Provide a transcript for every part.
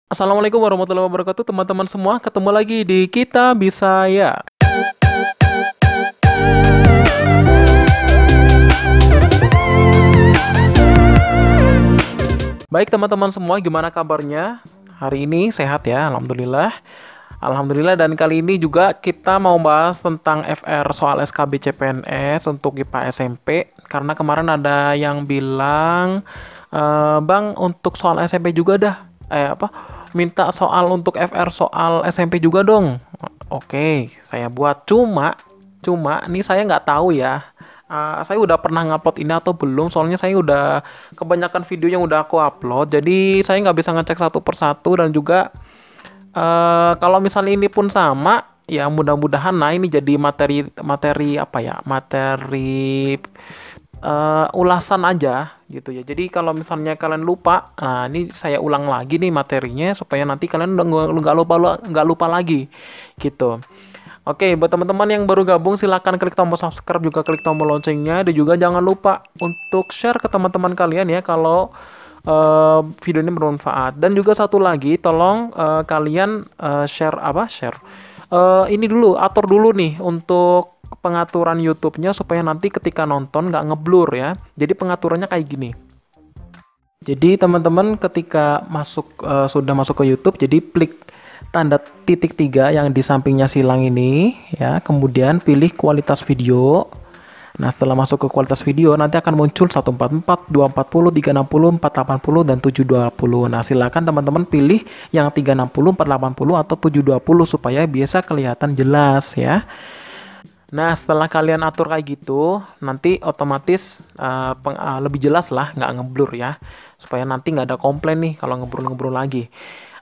Assalamualaikum warahmatullahi wabarakatuh teman-teman semua. Ketemu lagi di Kita Bisa Ya. Baik teman-teman semua, gimana kabarnya? Hari ini sehat ya, Alhamdulillah. Alhamdulillah, dan kali ini juga kita mau bahas tentang FR soal SKB CPNS untuk IPA SMP. Karena kemarin ada yang bilang, Bang, untuk soal SMP juga dah. Minta soal untuk FR soal SMP juga dong. Oke, saya buat. Cuma nih saya nggak tahu ya. Saya udah pernah ngupload ini atau belum? Soalnya saya udah kebanyakan video yang udah aku upload. Jadi saya nggak bisa ngecek satu persatu, dan juga kalau misalnya ini pun sama, ya mudah-mudahan nah ini jadi materi apa ya? Materi ulasan aja gitu ya. Jadi kalau misalnya kalian lupa, nah ini saya ulang lagi nih materinya supaya nanti kalian nggak lupa lagi gitu. Oke, buat teman-teman yang baru gabung silahkan klik tombol subscribe, juga klik tombol loncengnya, dan juga jangan lupa untuk share ke teman-teman kalian ya kalau video ini bermanfaat. Dan juga satu lagi, tolong kalian share ini dulu, atur dulu nih untuk pengaturan YouTube-nya supaya nanti ketika nonton nggak ngeblur ya. Jadi pengaturannya kayak gini. Jadi teman-teman ketika sudah masuk ke YouTube, jadi klik tanda titik 3 yang di sampingnya silang ini ya, kemudian pilih kualitas video. Nah, setelah masuk ke kualitas video nanti akan muncul 144, 240, 360, 480 dan 720. Nah, silakan teman-teman pilih yang 360, 480 atau 720 supaya bisa kelihatan jelas ya. Nah, setelah kalian atur kayak gitu, nanti otomatis lebih jelas lah, nggak ngeblur ya, supaya nanti nggak ada komplain nih kalau ngeblur lagi.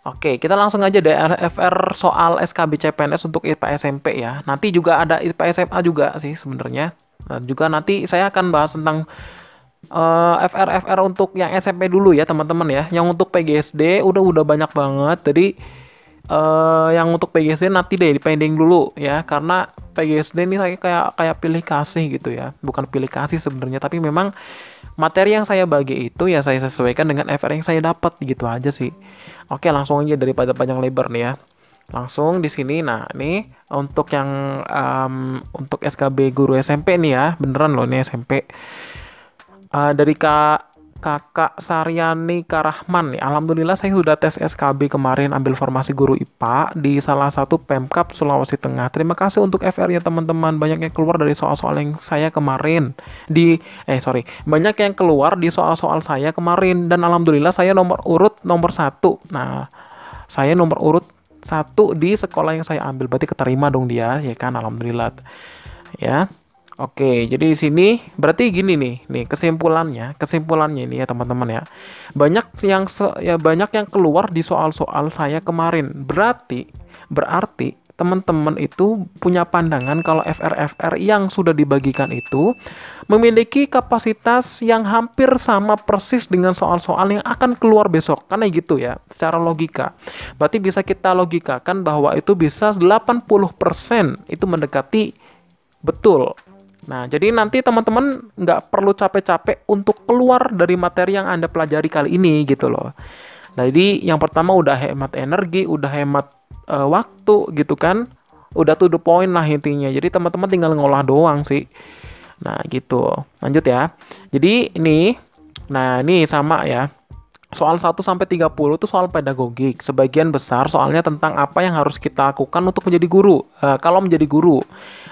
Oke, kita langsung aja deh FR soal SKB CPNS untuk IPA SMP ya. Nanti juga ada IPA SMA juga sih sebenarnya. Dan juga nanti saya akan bahas tentang FR untuk yang SMP dulu ya teman-teman ya. Yang untuk PGSD udah banyak banget. Jadi yang untuk PGSD nanti deh dipending dulu ya, karena PGSD ini saya kayak pilih kasih gitu ya. Bukan pilih kasih sebenarnya, tapi memang materi yang saya bagi itu ya saya sesuaikan dengan FR yang saya dapat gitu aja sih. Oke, langsung aja daripada panjang lebar nih ya. Langsung di sini. Nah, ini untuk yang untuk SKB guru SMP nih ya. Beneran loh ini SMP. Dari Kakak Saryani Karahman nih. Alhamdulillah saya sudah tes SKB kemarin, ambil formasi guru IPA di salah satu Pemkab Sulawesi Tengah. Terima kasih untuk FR ya teman-teman. Banyak yang keluar dari soal-soal yang saya kemarin banyak yang keluar di soal-soal saya kemarin, dan alhamdulillah saya nomor urut nomor 1. Nah, saya nomor urut 1 di sekolah yang saya ambil. Berarti keterima dong dia, ya kan? Alhamdulillah. Ya. Oke, jadi di sini berarti gini nih kesimpulannya ini ya teman-teman ya. Banyak yang keluar di soal-soal saya kemarin. Berarti teman-teman itu punya pandangan kalau FR yang sudah dibagikan itu memiliki kapasitas yang hampir sama persis dengan soal-soal yang akan keluar besok. Karena gitu ya, secara logika. Berarti bisa kita logikakan bahwa itu bisa 80% itu mendekati betul. Nah, jadi nanti teman-teman nggak perlu capek-capek untuk keluar dari materi yang Anda pelajari kali ini gitu loh. Nah, jadi yang pertama udah hemat energi, udah hemat waktu gitu kan. Udah to the point lah intinya. Jadi teman-teman tinggal ngolah doang sih. Nah, gitu. Lanjut ya. Jadi ini sama ya. Soal 1 sampai 30 itu soal pedagogik. Sebagian besar soalnya tentang apa yang harus kita lakukan untuk menjadi guru. Kalau menjadi guru,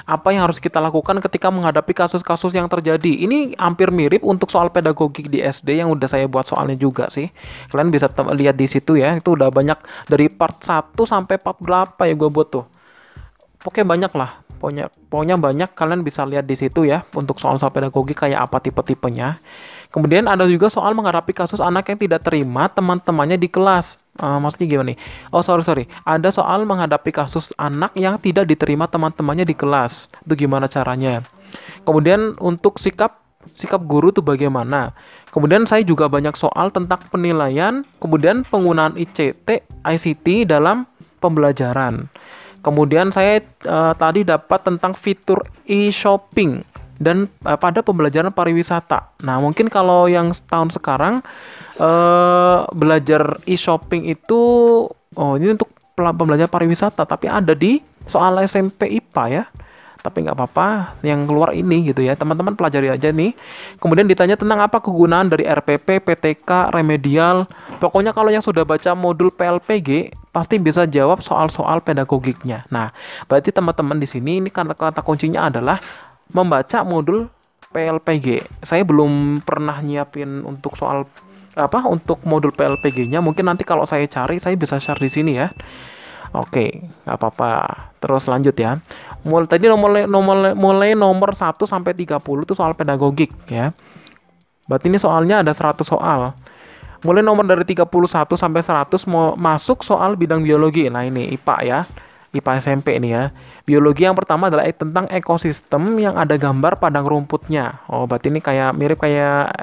apa yang harus kita lakukan ketika menghadapi kasus-kasus yang terjadi. Ini hampir mirip untuk soal pedagogik di SD yang udah saya buat soalnya juga sih. Kalian bisa lihat di situ ya. Itu udah banyak dari part 1 sampai part berapa ya gue buat tuh. Pokoknya banyak lah. Pokoknya banyak, kalian bisa lihat di situ ya untuk soal-soal pedagogik kayak apa tipe-tipenya. Kemudian ada juga soal menghadapi kasus anak yang tidak terima teman-temannya di kelas. Maksudnya gimana nih? Oh, sorry. Ada soal menghadapi kasus anak yang tidak diterima teman-temannya di kelas. Itu gimana caranya? Kemudian untuk sikap guru itu bagaimana? Kemudian saya juga banyak soal tentang penilaian, kemudian penggunaan ICT dalam pembelajaran. Kemudian saya tadi dapat tentang fitur e-shopping dan pada pembelajaran pariwisata. Nah, mungkin kalau yang tahun sekarang belajar e-shopping itu, oh ini untuk pembelajaran pariwisata, tapi ada di soal SMP IPA ya. Tapi nggak apa-apa, yang keluar ini gitu ya, teman-teman pelajari aja nih. Kemudian ditanya tentang apa kegunaan dari RPP, PTK, remedial. Pokoknya kalau yang sudah baca modul PLPG pasti bisa jawab soal-soal pedagogiknya. Nah, berarti teman-teman di sini ini kata-kata kuncinya adalah membaca modul PLPG. Saya belum pernah nyiapin untuk soal untuk modul PLPG-nya. Mungkin nanti kalau saya cari saya bisa share di sini ya. Oke, nggak apa-apa. Terus lanjut ya. Mulai nomor 1 sampai 30 itu soal pedagogik ya. Berarti ini soalnya ada 100 soal. Mulai nomor dari 31 sampai 100 mau masuk soal bidang biologi. Nah, ini IPA ya. IPA SMP ini ya. Biologi yang pertama adalah tentang ekosistem yang ada gambar padang rumputnya. Oh, berarti ini mirip kayak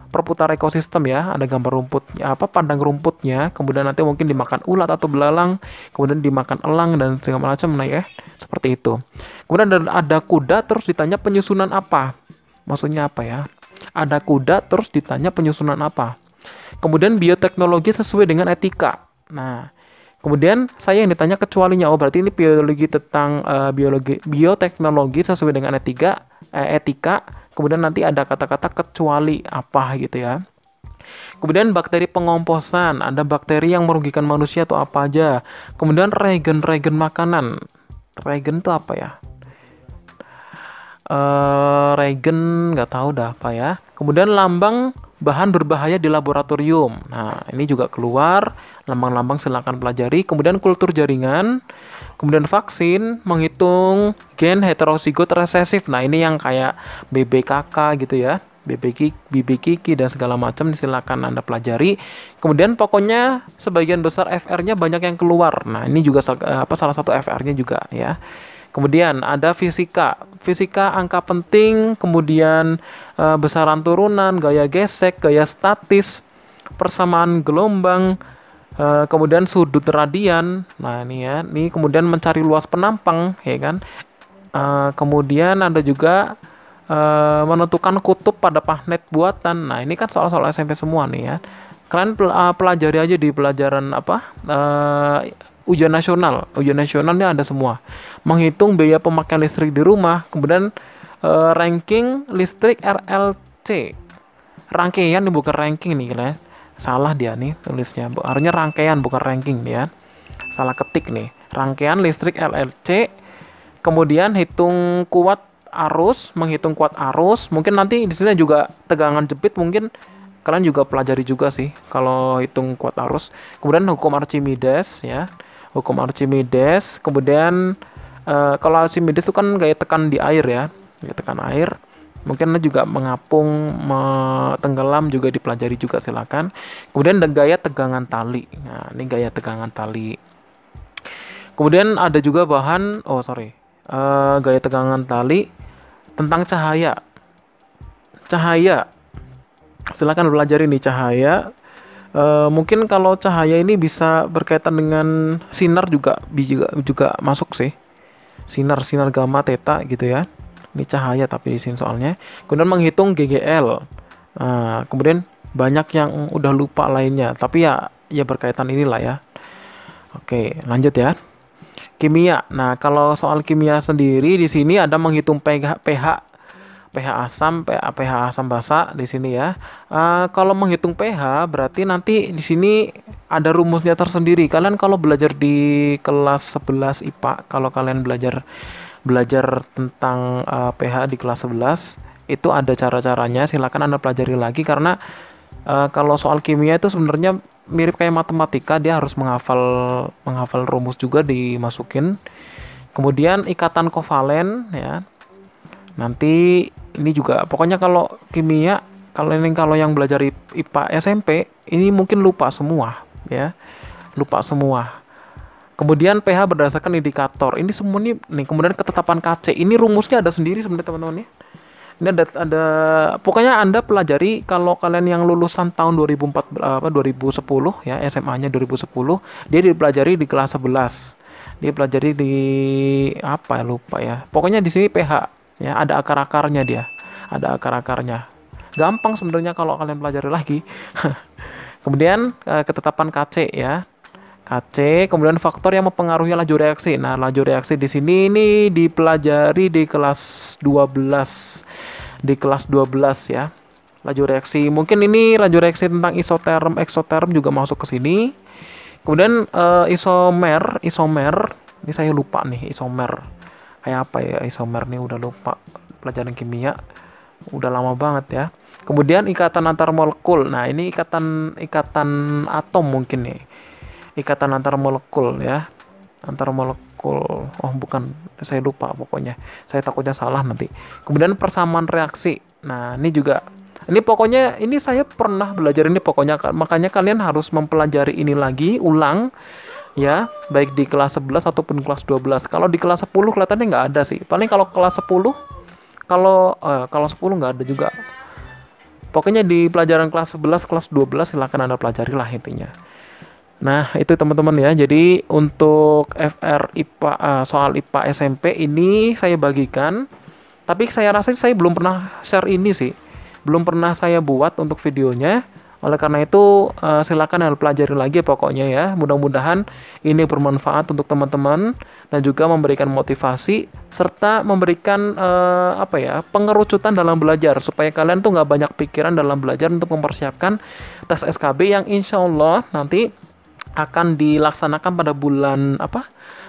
perputaran ekosistem ya, ada gambar rumputnya, padang rumputnya, kemudian nanti mungkin dimakan ulat atau belalang, kemudian dimakan elang dan segala macam, nah ya, seperti itu. Kemudian ada kuda, terus ditanya penyusunan apa? Maksudnya apa ya? Ada kuda, terus ditanya penyusunan apa? Kemudian bioteknologi sesuai dengan etika. Nah, kemudian saya yang ditanya kecualinya, oh berarti ini biologi tentang bioteknologi sesuai dengan etika. Kemudian nanti ada kata-kata kecuali apa gitu ya. Kemudian bakteri pengomposan, ada bakteri yang merugikan manusia atau apa aja. Kemudian regen makanan. Regen itu apa ya? Regen nggak tahu dah apa ya. Kemudian lambang bahan berbahaya di laboratorium. Nah, ini juga keluar. Lambang-lambang silakan pelajari. Kemudian kultur jaringan. Kemudian vaksin, menghitung gen heterozigot resesif. Nah, ini yang kayak BBKK gitu ya. BBKK dan segala macam silakan Anda pelajari. Kemudian pokoknya sebagian besar FR-nya banyak yang keluar. Nah, ini juga salah satu FR-nya juga ya. Kemudian ada fisika angka penting, kemudian besaran turunan, gaya gesek, gaya statis, persamaan gelombang, kemudian sudut radian. Nah, ini ya, ini kemudian mencari luas penampang, ya kan. Kemudian ada juga menentukan kutub pada magnet buatan. Nah, ini kan soal-soal SMP semua nih ya. Kalian pelajari aja di pelajaran ujian nasional ini ada semua. Menghitung biaya pemakaian listrik di rumah, kemudian ranking listrik RLC. Rangkaian nih, bukan ranking nih kalian. Salah dia nih tulisnya. Harusnya rangkaian bukan ranking ya. Salah ketik nih. Rangkaian listrik RLC. Kemudian hitung kuat arus, menghitung kuat arus. Mungkin nanti di sini juga tegangan jepit, mungkin kalian juga pelajari juga sih kalau hitung kuat arus. Kemudian hukum Archimedes ya. Hukum Archimedes, kemudian kalau Archimedes itu kan gaya tekan di air ya, gaya tekan air. Mungkin juga mengapung, tenggelam juga dipelajari juga silakan. Kemudian ada gaya tegangan tali. Nah, ini gaya tegangan tali. Kemudian ada juga gaya tegangan tali tentang cahaya. Cahaya, silakan pelajari nih cahaya. Mungkin kalau cahaya ini bisa berkaitan dengan sinar juga masuk sih. Sinar gamma theta gitu ya. Ini cahaya tapi di sini soalnya. Kemudian menghitung GGL. Kemudian banyak yang udah lupa lainnya, tapi ya berkaitan inilah ya. Oke, lanjut ya. Kimia. Nah, kalau soal kimia sendiri di sini ada menghitung pH asam basa di sini ya. Kalau menghitung pH berarti nanti di sini ada rumusnya tersendiri. Kalian kalau belajar di kelas 11 IPA, kalau kalian belajar tentang pH di kelas 11 itu ada cara-caranya. Silakan Anda pelajari lagi karena kalau soal kimia itu sebenarnya mirip kayak matematika, dia harus menghafal rumus juga dimasukin. Kemudian ikatan kovalen ya. Nanti ini juga pokoknya kalau kimia kalau yang belajar IPA SMP ini mungkin lupa semua ya. Lupa semua. Kemudian pH berdasarkan indikator. Ini semua nih kemudian ketetapan KC. Ini rumusnya ada sendiri sebenarnya teman-teman ya. Ini ada pokoknya Anda pelajari kalau kalian yang lulusan tahun 2010 ya, SMA-nya 2010, dia dipelajari di kelas 11. Dia pelajari di lupa ya. Pokoknya di sini pH Ya, ada akar-akarnya dia. Ada akar-akarnya. Gampang sebenarnya kalau kalian pelajari lagi. Kemudian ketetapan KC ya. KC, kemudian faktor yang mempengaruhi laju reaksi. Nah, laju reaksi di sini ini dipelajari di kelas 12. Di kelas 12 ya. Laju reaksi. Mungkin ini laju reaksi tentang isoterm, eksoterm juga masuk ke sini. Kemudian isomer. Ini saya lupa nih isomer. Kayak apa ya isomer nih, udah lupa. Pelajaran kimia udah lama banget ya. Kemudian ikatan antar molekul. Nah, ini ikatan atom mungkin nih. Ikatan antar molekul ya. Antar molekul. Oh, bukan. Saya lupa pokoknya. Saya takutnya salah nanti. Kemudian persamaan reaksi. Nah, ini juga pokoknya ini saya pernah belajar ini pokoknya, makanya kalian harus mempelajari ini lagi ulang ya, baik di kelas 11 ataupun kelas 12. Kalau di kelas 10 kelihatannya nggak ada sih. Paling kalau kelas 10 kalau 10 nggak ada juga. Pokoknya di pelajaran kelas 11, kelas 12 silakan Anda pelajari lah intinya. Nah, itu teman-teman ya. Jadi untuk FR IPA soal IPA SMP ini saya bagikan. Tapi saya rasa saya belum pernah share ini sih. Belum pernah saya buat untuk videonya. Oleh karena itu silakan pelajari lagi pokoknya ya. Mudah-mudahan ini bermanfaat untuk teman-teman dan juga memberikan motivasi serta memberikan pengerucutan dalam belajar supaya kalian tuh nggak banyak pikiran dalam belajar untuk mempersiapkan tes SKB yang insya Allah nanti akan dilaksanakan pada bulan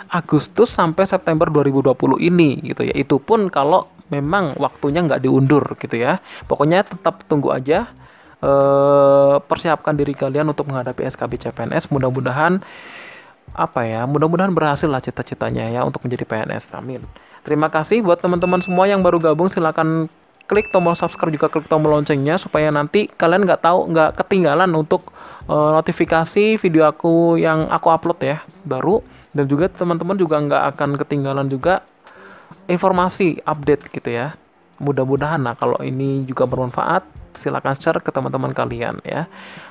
Agustus sampai September 2020 ini gitu ya. Itu pun kalau memang waktunya nggak diundur gitu ya. Pokoknya tetap tunggu aja, persiapkan diri kalian untuk menghadapi SKB CPNS. Mudah-mudahan mudah-mudahan berhasil lah cita-citanya ya untuk menjadi PNS. Amin. Terima kasih buat teman-teman semua yang baru gabung. Silakan klik tombol subscribe, juga klik tombol loncengnya supaya nanti kalian nggak ketinggalan untuk notifikasi video aku yang aku upload ya baru, dan juga teman-teman juga nggak akan ketinggalan juga informasi update gitu ya. Mudah-mudahan kalau ini juga bermanfaat, silakan share ke teman-teman kalian ya.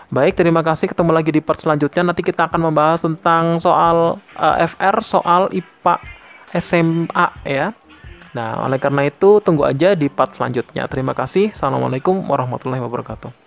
Baik, terima kasih, ketemu lagi di part selanjutnya. Nanti kita akan membahas tentang soal FR soal IPA SMA ya. Nah, oleh karena itu tunggu aja di part selanjutnya. Terima kasih. Assalamualaikum warahmatullahi wabarakatuh.